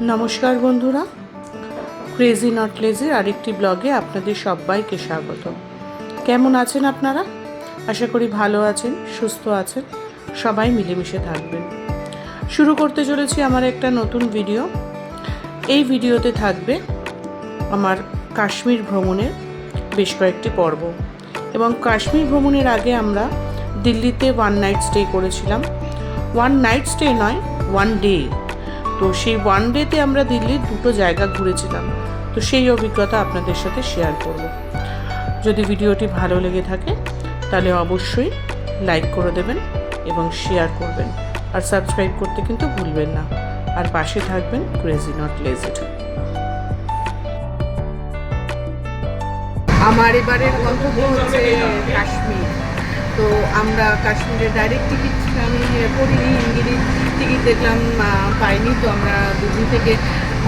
নমস্কার বন্ধুরা, crazy not লেজির আরেকটি ব্লগে আপনাদের সবাইকে স্বাগত। কেমন আছেন আপনারা? আশা করি ভালো আছেন, সুস্থ আছেন, সবাই মিলেমিশে থাকবেন। শুরু করতে চলেছি আমার একটা নতুন ভিডিও। এই ভিডিওতে থাকবে আমার কাশ্মীর ভ্রমণের বেশ কয়েকটি পর্ব, এবং কাশ্মীর ভ্রমণের আগে আমরা দিল্লিতে 1 নাইট স্টে করেছিলাম। 1 নাইট স্টে নয়, 1 ডে। তো সেই 1 ডেতে আমরা দিল্লির 2টো জায়গা ঘুরেছিলাম। তো সেই অভিজ্ঞতা আপনাদের সাথে শেয়ার করব। যদি ভিডিওটি ভালো লেগে থাকে তাহলে অবশ্যই লাইক করে দেবেন এবং শেয়ার করবেন, আর সাবস্ক্রাইব করতে কিন্তু ভুলবেন না, আর পাশে থাকবেন ক্রেজি নট লেজির। আমার এবারের গন্তব্য হচ্ছে কাশ্মীর। তো আমরা কাশ্মীরে ডাইরেক্ট টিকিট আমি করিনি, ইংরেজি টিকিট দেখলাম পাইনি। তো আমরা দিল্লি থেকে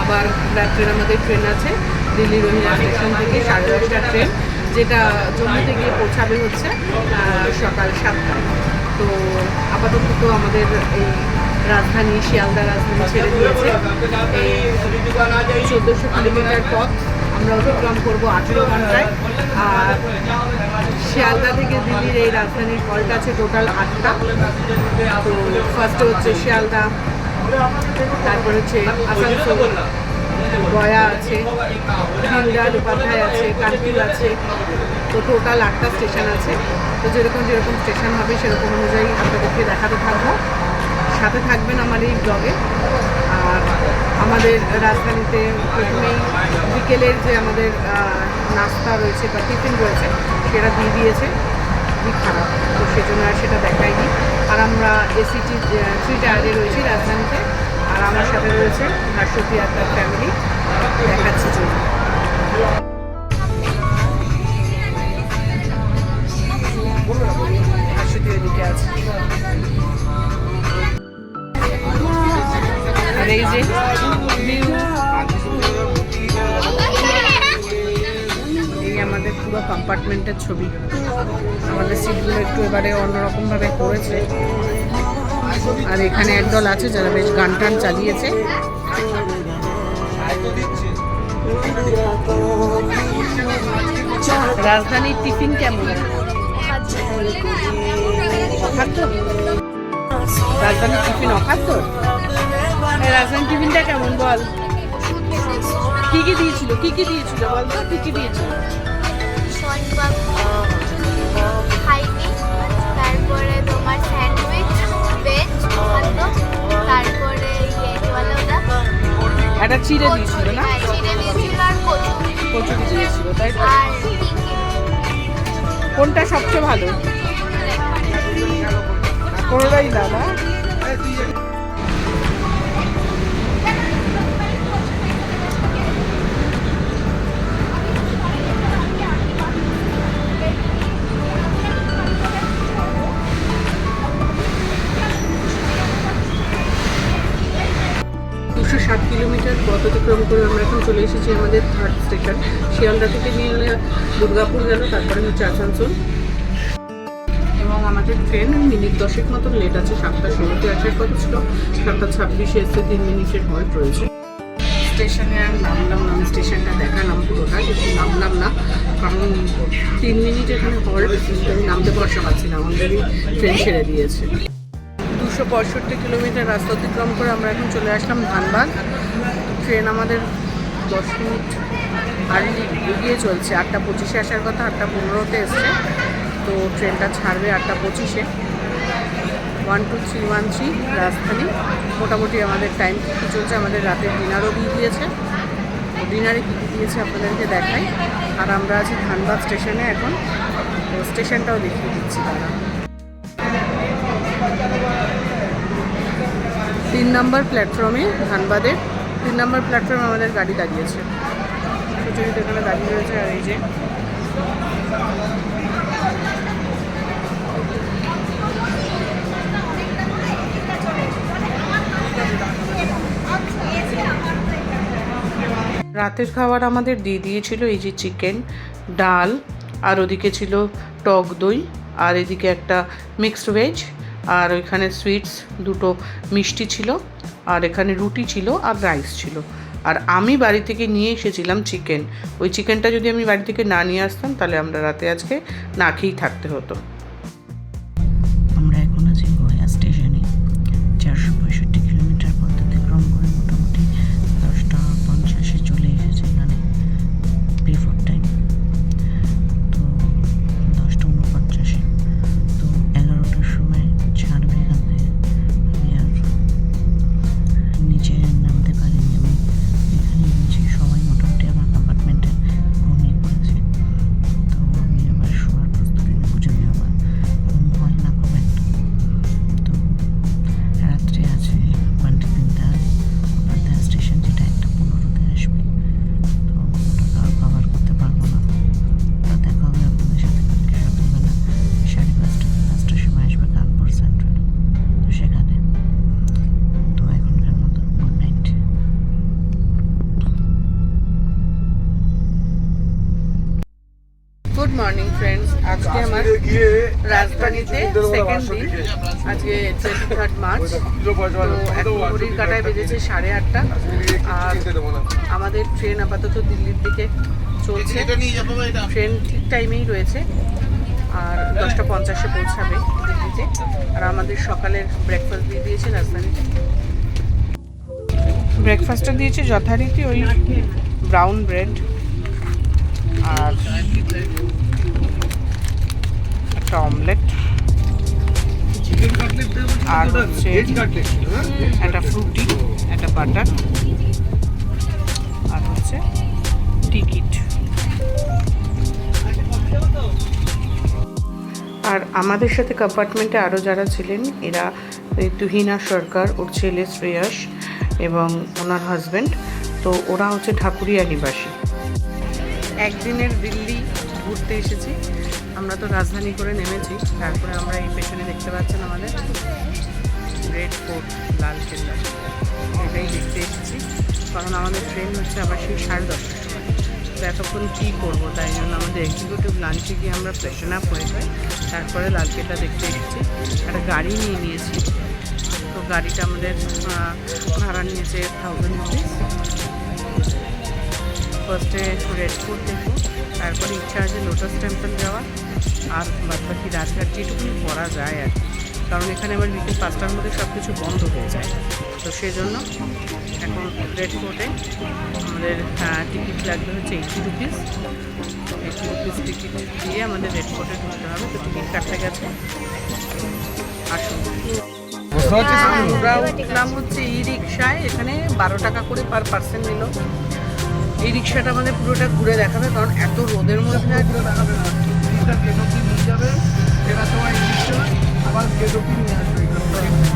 আবার রাত্রের আমাদের ট্রেন আছে, দিল্লি রোহিলা স্টেশন থেকে 10:30টার ট্রেন, যেটা জম্মুতে গিয়ে পৌঁছাবে হচ্ছে সকাল 7টায়। তো আপাতত তো আমাদের এই রাজধানী শিয়ালদা রাজধানী ছেড়ে দিয়েছে। এই 1400 কিলোমিটার পথ আমরা অতিক্রম করবো 18 ঘন্টায়। আর শিয়ালদা থেকে দিল্লির এই রাজধানীর কলটা আছে টোটাল 8টা। তো ফার্স্টে হচ্ছে শিয়ালদা, তারপর হচ্ছে আসানসোল, গয়া আছে, দীনদয়াল উপাধ্যায় আছে, কানপুর আছে। তো টোটাল 8টা স্টেশন আছে। তো যেরকম স্টেশন হবে সেরকম অনুযায়ী আপনাদেরকে দেখাতে থাকবো। সাথে থাকবেন আমার এই ব্লগে। আর আমাদের রাজধানীতে প্রথমেই বিকেলের যে আমাদের নাস্তা রয়েছে বা টিফিন রয়েছে সেটা দিয়ে দিয়েছে, খুবই খারাপ। তো সেজন্য আর সেটা দেখাইনি। আর আমরা এসিটি 3 টায়ারে রয়েছি রাজধানীতে। আর আমার সাথে রয়েছে ভাস্বতী আর তার ফ্যামিলি। দেখাচ্ছি চলুন। ভাস্বতী ওইদিকে আছে। আর এই যে এই আমাদের পুরো কম্পার্টমেন্টের ছবি। আমাদের সিটগুলো একটু এবারে অন্যরকমভাবে করেছে। আর এখানে একদল আছে যারা বেশ গান টান চালিয়েছে। রাজধানীর টিফিন কেমন? রাজধানীর টিফিন অখাদ্য? রাজধানীর টিফিনটা কেমন বল? কি দিয়েছিল বল তো, কি দিয়েছিল? তারপরে তোমার স্যান্ডউইচ, ভেজ খাদ্য, তারপরে একটা চিড়ে দিয়েছিল না? চিড়ে দিয়েছিল আর কচুরি দিয়েছিল, তাই তো? আর কোনটা সবচেয়ে ভালো? কোনোটাই না, না? 207 কিলোমিটার পথ অতিক্রম করে আমরা এখন চলে এসেছি আমাদের 3rd স্টেশন। শিয়ালদা থেকে নিয়ে দুর্গাপুর গেল, তারপরে হচ্ছে আসানসোল। এবং আমাদের ট্রেন মিনিট 10 মতন লেট আছে। 7:16-তে আসার কথা ছিল, 7:26-এ এসে 3 মিনিটের হল্ট রয়েছে। স্টেশনে আর নামলাম না, আমি স্টেশনটা দেখালাম পুরোটা, কিন্তু নামলাম না, কারণ 3 মিনিট এখানে হল্ট, আমি নামতে বসা পাচ্ছি না, অলরেডি ট্রেন ছেড়ে দিয়েছে। 265 কিলোমিটার রাস্তা অতিক্রম করে আমরা এখন চলে আসলাম ধানবাদ। ট্রেন আমাদের 10 মিনিট আর্লি এগিয়ে চলছে। 8:25-এ আসার কথা, 8:15-তে এসছে। তো ট্রেনটা ছাড়বে 8:25-এ। 12313 রাজধানী। মোটামুটি আমাদের টাইম কী চলছে, আমাদের রাতের ডিনারও দিয়ে দিয়েছে। তো ডিনারে কী দিয়েছে আপনাদেরকে দেখাই। আর আমরা আছি ধানবাদ স্টেশনে এখন। তো স্টেশনটাও দেখিয়ে দিচ্ছি তারা। 3 নম্বর প্ল্যাটফর্মে, ধানবাদের 3 নম্বর প্ল্যাটফর্মে আমাদের গাড়ি দাঁড়িয়েছে। সুচরিত এখানে দাঁড়িয়ে রয়েছে। আর এই যে রাতের খাবার আমাদের দিয়ে দিয়েছিল এই যে চিকেন, ডাল, আর ওদিকে ছিল টক দই, আর এদিকে একটা মিক্সড ভেজ, আর ওইখানে সুইটস দুটো মিষ্টি ছিল, আর এখানে রুটি ছিল আর রাইস ছিল। আর আমি বাড়ি থেকে নিয়ে এসেছিলাম চিকেন। ওই চিকেনটা যদি আমি বাড়ি থেকে না নিয়ে আসতাম তাহলে আমরা রাতে আজকে না খেয়েই থাকতে হতো। আমরা এখন আছি গয়া স্টেশনে। 465 কিলোমিটার পথ অতিক্রম করে মোটামুটি 10:50 চলে এসেছে এখানে বিফোর টাইম। তো 10:49, তো 11টার সময় ছাড়বে এখান থেকে। আমি আর নিচে নামতে পারিনি, আমি এখানে নিচে সবাই মোটামুটি আমার কম্পার্টমেন্টে ঘুমিয়ে পড়েছে। তো আমি আবার শোয়ার প্রস্তুতি বুঝে নিই, আমার ঘুম হয় না খুব একটা। তো রাত্রে আছে পন্ডিতদা স্টেশন, যেটা 1:15-তে আসবে। তো ওটা কভার করতে পারবো না। তো দেখা হবে আপনাদের সাথে কালকে সকালবেলা 5:30-5টার সময় আসবে কানপুর সেন্ট্রাল, তো সেখানে। তো এখনকার মতো good night. Good morning friends, আজকে আমার রাজধানীতে সেকেন্ড দিন। আজকে 23 মার্চ। তো এখন ঘড়ির কাঁটায় বেজেছে 8:30, আর আমাদের ট্রেন আপাতত দিল্লির দিকে চলছে। ট্রেন ঠিক টাইমেই রয়েছে, আর 10:50-এ পৌঁছাবে দিল্লিতে। আর আমাদের সকালের ব্রেকফাস্ট দিয়ে দিয়েছে রাজধানীতে। ব্রেকফাস্টটা দিয়েছে যথারীতি ওই ব্রাউন ব্রেড আর একটা অমলেট, আর হচ্ছে একটা ফ্রুটি, একটা বাটার, আর হচ্ছে টিকিট। আর আমাদের সাথে কম্পার্টমেন্টে আরও যারা ছিলেন, এরা তুহিনা সরকার, ওর ছেলে শ্রেয়াস এবং ওনার হাজব্যান্ড। তো ওরা হচ্ছে ঢাকুরিয়া নিবাসী। একদিনের দিল্লি ঘুরতে এসেছি। আমরা তো রাজধানী করে নেমেছি, তারপরে আমরা এই পেছনে দেখতে পাচ্ছেন আমাদের রেড ফোর্ট, লাল কেল্লা, এটাই দেখতে এসেছি। কারণ আমাদের ট্রেন হচ্ছে আবার সেই 10:30টার সময়। তো এতক্ষণ কী করবো, তাই জন্য আমাদের এক্সিকিউটিভ লাঞ্চে গিয়ে আমরা ফ্রেশন আপ হয়ে যাই, তারপরে লাল কেল্লা দেখতে এসেছি। একটা গাড়ি নিয়ে নিয়েছি। তো গাড়িটা আমাদের ভাড়া নিয়েছে 1000 রুপিস। ফার্স্টে রেড ফোর্ট দেখবো, তারপরে ইচ্ছা আছে লোটাস টেম্পল যাওয়া, আর বাদবাকি রাজঘাট যেটুকুনি করা যায় আর কি। কারণ এখানে আবার বিকেল 5টার মধ্যে সব কিছু বন্ধ হয়ে যায়। তো সেজন্য এখন রেড ফোর্টে আমাদের টিকিট লাগবে হচ্ছে 80 রুপিস। 80 রুপিস টিকিট দিয়ে আমাদের রেড ফোর্টে ঢুকতে হবে। তো টিকিট কাটতে গেছে, আসুন। আমরা উঠলাম হচ্ছে ই রিক্সায়, এখানে 12 টাকা করে পার পার্সন নিল। এই রিক্সাটা আমাদের পুরোটা ঘুরে দেখাবে, কারণ এত রোদের মধ্যে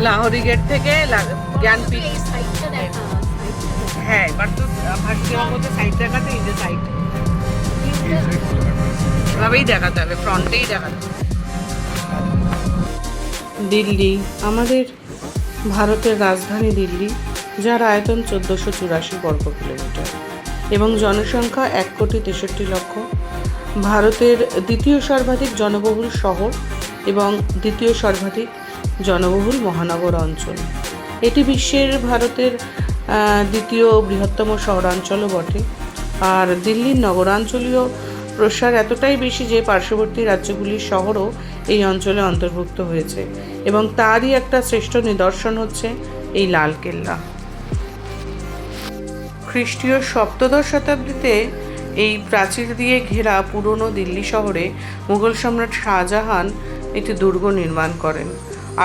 লাহোরি গেট থেকে জ্ঞানপীঠ। হ্যাঁ, এবার তো ভাসতে মধ্যে সাইড দেখাতে, এই যে সাইড এভাবেই দেখাতে হবে, ফ্রন্টেই দেখাতে হবে। দিল্লি আমাদের ভারতের রাজধানী দিল্লি, যার আয়তন 1484 বর্গ কিলোমিটার এবং জনসংখ্যা 1,63,00,000। ভারতের দ্বিতীয় সর্বাধিক জনবহুল শহর এবং দ্বিতীয় সর্বাধিক জনবহুল মহানগর অঞ্চল। এটি বিশ্বের ভারতের দ্বিতীয় বৃহত্তম শহরাঞ্চলও বটে। আর দিল্লির নগরাঞ্চলীয় প্রসার এতটাই বেশি যে পার্শ্ববর্তী রাজ্যগুলির শহরও এই অঞ্চলে অন্তর্ভুক্ত হয়েছে, এবং তারই একটা শ্রেষ্ঠ নিদর্শন হচ্ছে এই লাল কেল্লা। খ্রিস্টীয় 7শ শতাব্দীতে এই প্রাচীর দিয়ে ঘেরা পুরনো দিল্লি শহরে মুঘল সম্রাট শাহজাহান একটি দুর্গ নির্মাণ করেন।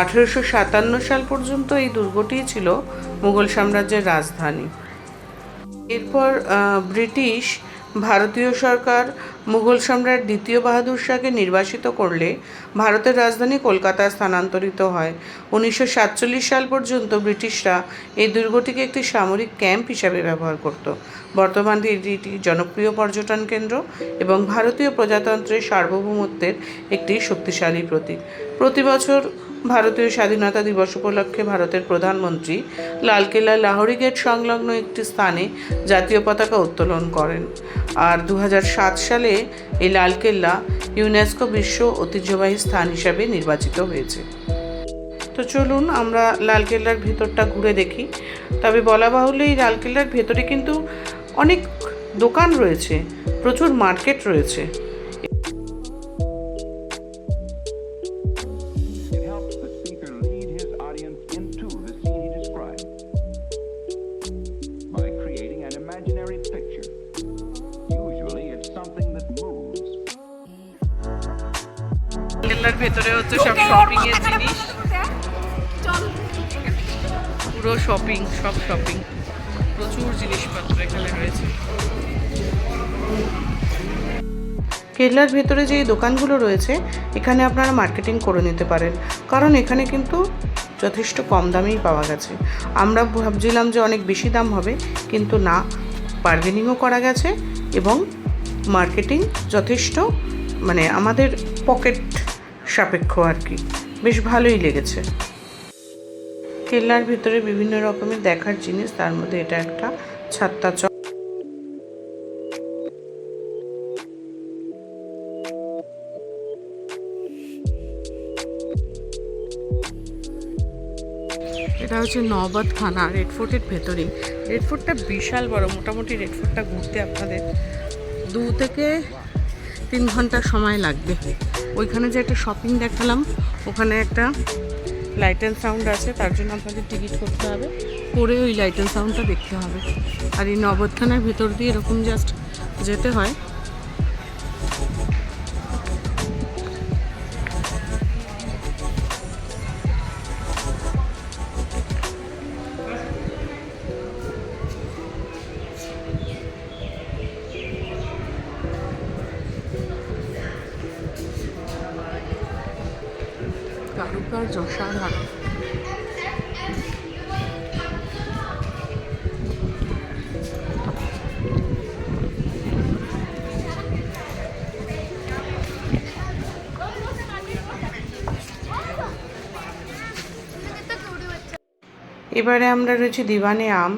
1857 সাল পর্যন্ত এই দুর্গটিই ছিল মুঘল সাম্রাজ্যের রাজধানী। এরপর ব্রিটিশ ভারতীয় সরকার মুঘল সম্রাট দ্বিতীয় বাহাদুর শাহকে নির্বাসিত করলে ভারতের রাজধানী কলকাতায় স্থানান্তরিত হয়। 1947 সাল পর্যন্ত ব্রিটিশরা এই দুর্গটিকে একটি সামরিক ক্যাম্প হিসাবে ব্যবহার করত। বর্তমানে এটি একটি জনপ্রিয় পর্যটন কেন্দ্র এবং ভারতীয় প্রজাতন্ত্রের সার্বভৌমত্বের একটি শক্তিশালী প্রতীক। প্রতি বছর ভারতীয় স্বাধীনতা দিবস উপলক্ষে ভারতের প্রধানমন্ত্রী লালকেল্লা লাহোরি গেট সংলগ্ন একটি স্থানে জাতীয় পতাকা উত্তোলন করেন। আর 2007 সালে এই লালকেল্লা ইউনেস্কো বিশ্ব ঐতিহ্যবাহী স্থান হিসাবে নির্বাচিত হয়েছে। তো চলুন আমরা লালকেল্লার ভেতরটা ঘুরে দেখি। তবে বলা বাহুল্য এই লালকেল্লার ভেতরে কিন্তু অনেক দোকান রয়েছে, প্রচুর মার্কেট রয়েছে। It helps the speaker lead his audience into the scene he describes by creating an imaginary picture. Usually it's something that moves. লালকেল্লার ভেতরে হচ্ছে সব শপিং এর জিনিস, পুরো শপিং, সব শপিং, প্রচুর জিনিসপত্র এখানে রয়েছে। কেল্লার ভেতরে যে দোকানগুলো রয়েছে এখানে আপনারা মার্কেটিং করে নিতে পারেন, কারণ এখানে কিন্তু যথেষ্ট কম দামেই পাওয়া গেছে। আমরা ভাবছিলাম যে অনেক বেশি দাম হবে, কিন্তু না, বার্গেনিংও করা গেছে এবং মার্কেটিং যথেষ্ট, মানে আমাদের পকেট সাপেক্ষ আর কি, বেশ ভালোই লেগেছে। কেল্লার ভিতরে বিভিন্ন রকমের দেখার জিনিস, তার মধ্যে এটা একটা ছাত্তা চক। এটা হচ্ছে নওবাত থানা, রেড ফোর্টের ভেতরেই। রেড ফোর্টটা বিশাল বড়, মোটামুটি রেড ফোর্টটা ঘুরতে আপনাদের 2 থেকে 3 ঘন্টা সময় লাগবে। ওইখানে যে একটা শপিং দেখালাম, ওখানে একটা লাইট অ্যান্ড সাউন্ড আছে, তার জন্য আপনাদের টিকিট করতে হবে, করে ওই লাইট অ্যান্ড সাউন্ডটা দেখতে হবে। আর এই নওবাত থানার ভেতর দিয়ে এরকম জাস্ট যেতে হয়। কারুকার্য অসাধারণ। এবারে আমরা রয়েছি দিওয়ানে আম।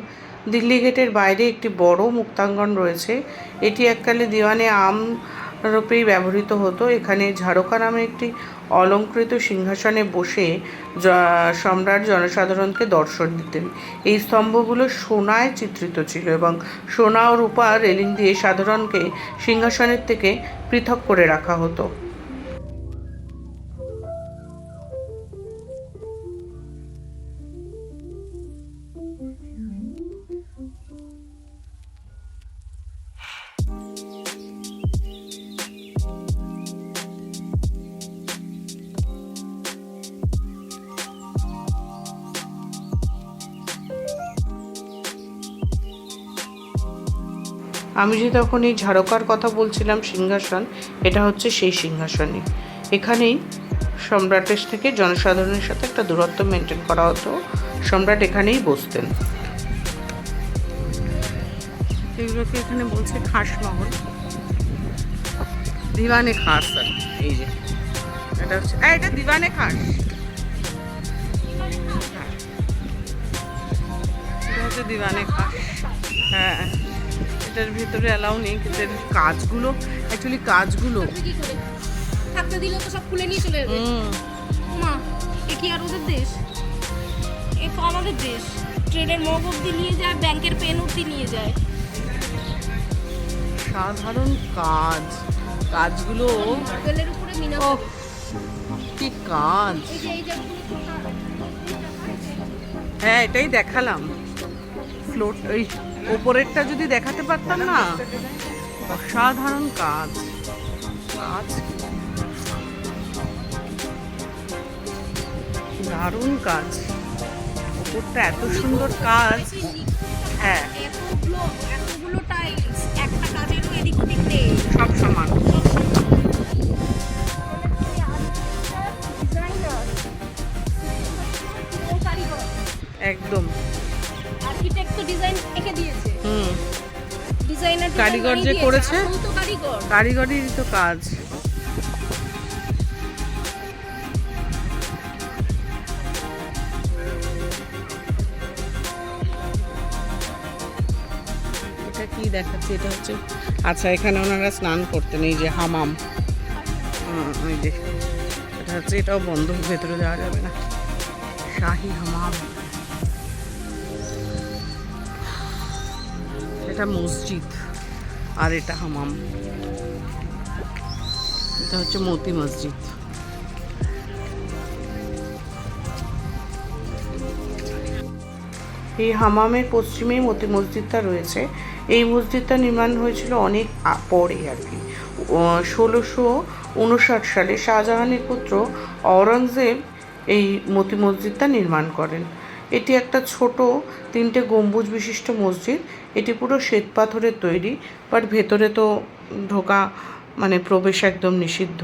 দিল্লি গেটের বাইরে একটি বড় মুক্তাঙ্গন রয়েছে। এটি এককালে দিওয়ানে আম রূপেই ব্যবহৃত হতো। এখানে ঝাড়কা নামে একটি অলঙ্কৃত সিংহাসনে বসে সম্রাট জনসাধারণকে দর্শন দিতেন। এই স্তম্ভগুলো সোনায় চিত্রিত ছিল এবং সোনা ও রূপা রেলিং দিয়ে সাধারণকে সিংহাসনের থেকে পৃথক করে রাখা হতো। আমি যে তখন এই ঝাড়কার কথা বলছিলাম সিংহাসন, এটা হচ্ছে সেই সিংহাসনই। এখানেই সম্রাটের থেকে জনসাধারণের সাথে একটা দূরত্ব মেনটেন করা হতো, সম্রাট এখানেই বসতেন। এগুলোকে এখানে বলছে খাসমহল, দিওয়ানে খাস। আর এই যে এটা হচ্ছে, এটা দিওয়ানে খাস, এটা হচ্ছে দিওয়ানে খাস। হ্যাঁ, এটার ভিতরে অ্যালাউ নেই, কিন্তু এর কাজগুলো অ্যাকচুয়ালি কাজগুলো থাকতে দিলে তো সব খুলে নিয়ে চলে যাবে। মা, এ কি আর ওদের দেশ? এ তো আমাদের দেশ। ট্রেনের মগ অব্দি নিয়ে যায়, ব্যাংকের পেন অব্দি নিয়ে যায়। সাধারণ কাজ, কাজগুলো বেলের উপরে মিনা। ও কি কাজ! এই যে হ্যাঁ, এটাই দেখালাম। ফ্লোট ওই ওপরেরটা যদি দেখাতে পারতাম না, অসাধারণ কাজ, কাজ দারুণ কাজ। ওপরটা এত সুন্দর কাজ। হ্যাঁ, এতগুলো টাইলস, একটা কাজেরও এদিক ওদিক নেই, সব সমান। একদম আর্কিটেক্ট তো ডিজাইন এঁকে দিয়েছে। ডিজাইনার কারিগর যে করেছে, তো কারিগর, কারিগরেরই তো কাজ। এটা কি দেখাচ্ছে? এটা হচ্ছে, আচ্ছা, এখানে ওনারা স্নান করতেন, এই যে হামাম। এই যে এটা হচ্ছে, এটাও বন্ধ, ভেতরে যাওয়া যাবে না। শাহী হামাম, এটা মসজিদ আর এটা হামাম, এটা হচ্ছে মতি মসজিদ। এই হামামের পশ্চিমেই মতি মসজিদটা রয়েছে। এই মসজিদটা নির্মাণ হয়েছিল অনেক পরে আর কি। 1659 সালে শাহজাহানের পুত্র আওরঙ্গজেব এই মতি মসজিদটা নির্মাণ করেন। এটি একটা ছোট 3টে গম্বুজ বিশিষ্ট মসজিদ। এটি পুরো শ্বেত পাথরের তৈরি, বাট ভেতরে তো ঢোকা মানে প্রবেশ একদম নিষিদ্ধ।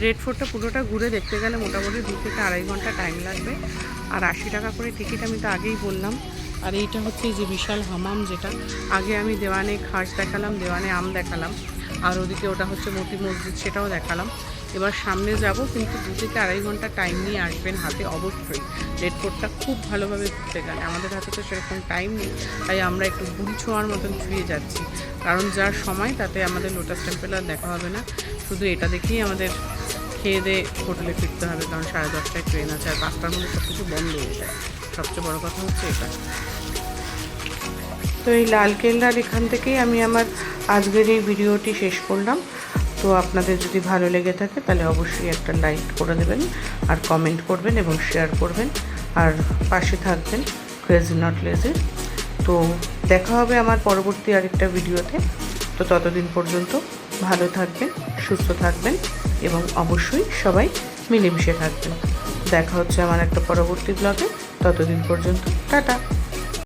রেড ফোর্টটা পুরোটা ঘুরে দেখতে গেলে মোটামুটি 2 থেকে 2.5 ঘন্টা টাইম লাগবে। আর 80 টাকা করে টিকিট, আমি তো আগেই বললাম। আর এইটা হচ্ছে এই যে বিশাল হামাম, যেটা আগে আমি দেওয়ানে খাস দেখালাম, দেওয়ানে আম দেখালাম, আর ওদিকে ওটা হচ্ছে মতি মসজিদ, সেটাও দেখালাম। এবার সামনে যাব, কিন্তু 2 থেকে 2.5 ঘন্টা টাইম নিয়ে আসবেন হাতে অবশ্যই। রেড ফোর্টটা খুব ভালোভাবে ঘুরতে গেলে, আমাদের হাতে তো সেরকম টাইম নেই, তাই আমরা একটু ঘুরি ছোঁয়ার মতন ছুঁয়ে যাচ্ছি। কারণ যার সময় তাতে আমাদের লোটাস টেম্পল আর দেখা হবে না, শুধু এটা দেখেই আমাদের খেয়ে দিয়ে হোটেলে ফিরতে হবে, কারণ 10:30টায় ট্রেন আছে, আর 5টার মধ্যে সব কিছু বন্ধ হয়ে যায়। সবচেয়ে বড় কথা হচ্ছে এটা। তো এই লালকেল্লার এখান থেকেই আমি আমার আজকের এই ভিডিওটি শেষ করলাম। তো আপনাদের যদি ভালো লেগে থাকে তাহলে অবশ্যই একটা লাইক করে দেবেন, আর কমেন্ট করবেন এবং শেয়ার করবেন, আর পাশে থাকবেন ক্রেজি নট লেজি। তো দেখা হবে আমার পরবর্তী আরেকটা ভিডিওতে। তো ততদিন পর্যন্ত ভালো থাকবেন, সুস্থ থাকবেন এবং অবশ্যই সবাই মিলেমিশে থাকবেন। দেখা হচ্ছে আমার একটা পরবর্তী ব্লগে। ততদিন পর্যন্ত টাটা।